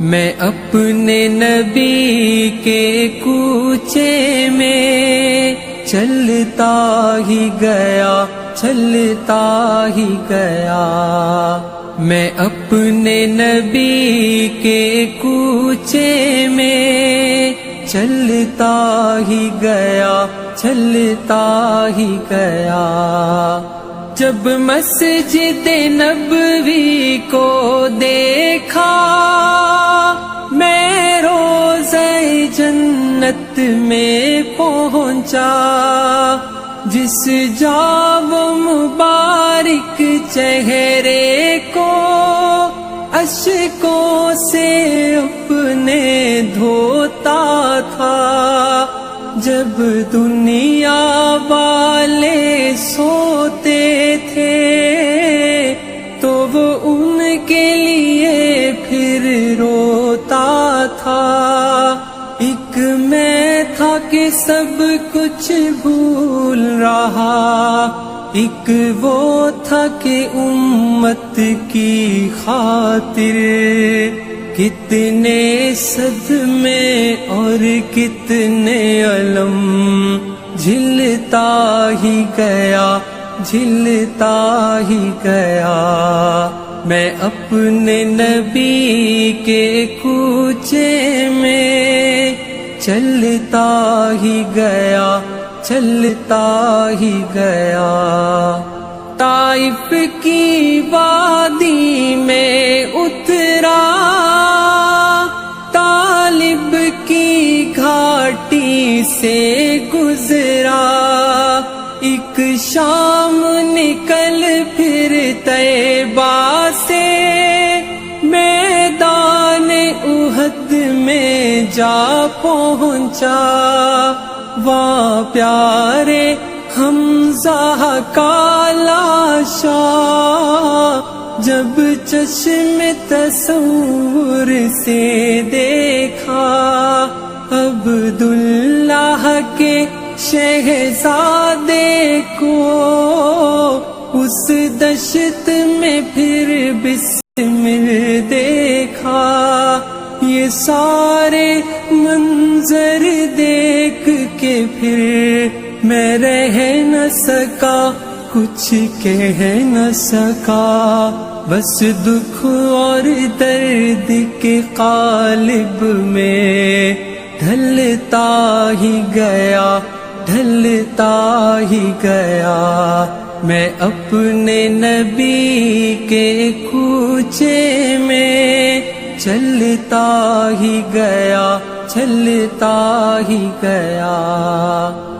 میں اپنے نبی کے کوچے میں چلتا ہی گیا، چلتا ہی گیا۔ میں اپنے نبی کے کوچے میں چلتا ہی گیا، چلتا ہی گیا۔ جب مسجد نبوی کو دیکھا، میں روضہ جنت میں پہنچا، جس جا وہ مبارک چہرے کو اشکوں سے اپنے دھوتا تھا۔ جب دنیا والے سوتے تھے تو وہ ان کے لیے پھر روتا تھا۔ ایک میں تھا کہ سب کچھ بھول رہا، ایک وہ تھا کہ امت کی خاطر کتنے صدمے اور کتنے علم جھلتا ہی گیا، جھلتا ہی گیا۔ میں اپنے نبی کے کوچے میں چلتا ہی گیا، چلتا ہی گیا۔ طائف کی وادی میں اترا، طالب کی گھاٹی سے گزرا، ایک شام نکل پھر طیبہ سے میدان احد میں جا پہنچا۔ وہاں پیارے حمزہ کا لاشا جب چشم تصور سے دیکھا، عبداللہ کے شہزادے کو اس دشت میں پھر بسمل دیکھا۔ یہ سارے منظر دیکھ کے پھر میں رہ نہ سکا، کچھ کہہ نہ سکا، بس دکھ اور درد کے قالب میں ڈھلتا ہی گیا، ڈھلتا ہی گیا۔ میں اپنے نبی کے کوچے میں چلتا ہی گیا، چلتا ہی گیا۔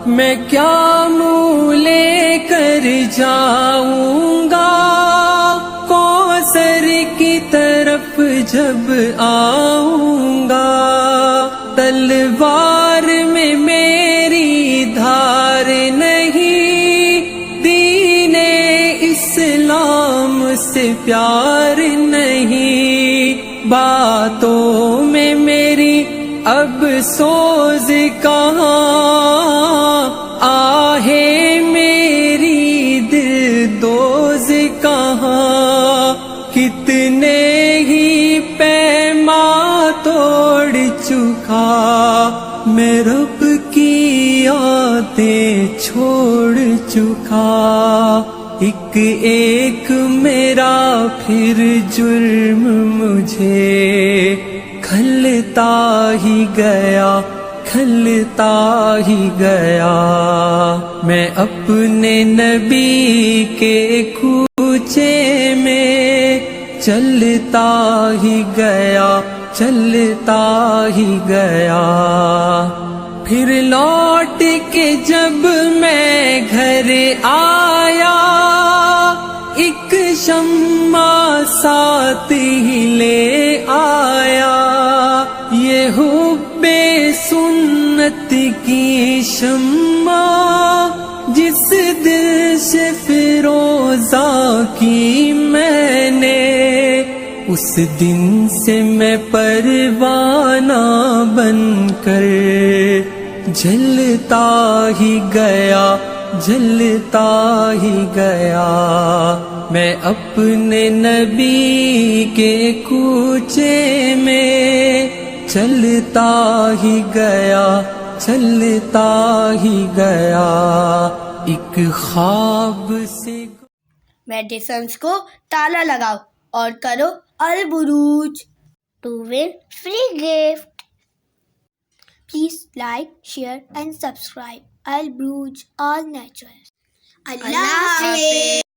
میں کیا منہ لے کر جاؤں گا کوثر کی طرف جب آؤں گا، تلوار میں میری دھار نہیں، دین اسلام سے پیار نہیں، باتوں میں میری اب سوز کہاں، آہے میری دل دوز کہاں، کتنے ہی پیما توڑ چکا، میں رب کی یادیں چھوڑ چکا۔ ایک ایک میرا پھر جرم مجھے کھلتا ہی گیا، کھلتا ہی گیا۔ میں اپنے نبی کے کوچے میں چلتا ہی گیا، چلتا ہی گیا۔ پھر لوٹ کے جب میں گھر آیا، ایک شمع ساتھ ہی لے آیا، یہ حب سنت کی شمع جس دل سے فروزہ کی میں نے، اس دن سے میں پروانہ بن کر جلتا ہی گیا، جلتا ہی گیا۔ میں اپنے نبی کے کوچے میں چلتا ہی گیا ایک خواب سے. میڈیسنس کو تالا لگاؤ اور کرو البروج to win free gift. Please like, share and subscribe. Al Bruj All Naturals. Allah Hafiz.